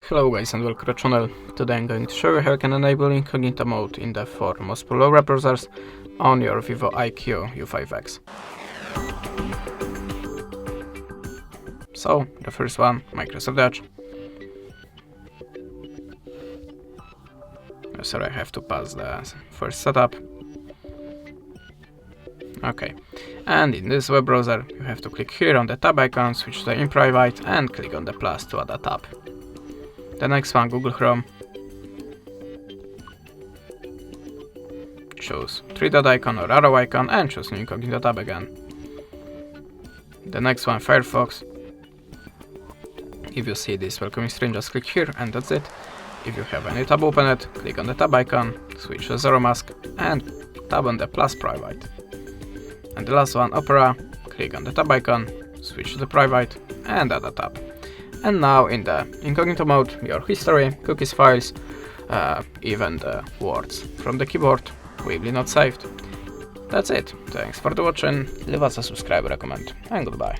Hello guys and welcome to the channel. Today I'm going to show you how you can enable Incognito Mode in the four most popular web browsers on your VIVO IQOO U5X. So, the first one, Microsoft Edge. Sorry, I have to pass the first setup. Okay, and in this web browser you have to click here on the tab icon, switch to in private and click on the plus to add a tab. The next one, Google Chrome. Choose three-dot icon or arrow icon and choose new Incognito tab again. The next one, Firefox. If you see this welcoming screen, just click here and that's it. If you have any tab open it, click on the tab icon, switch to zero mask and tab on the plus private. And the last one, Opera. Click on the tab icon, switch to the private and add a tab. And now in the Incognito mode, your history, cookies files, even the words from the keyboard will be not saved. That's it. Thanks for watching. Leave us a subscribe, recommend, and goodbye.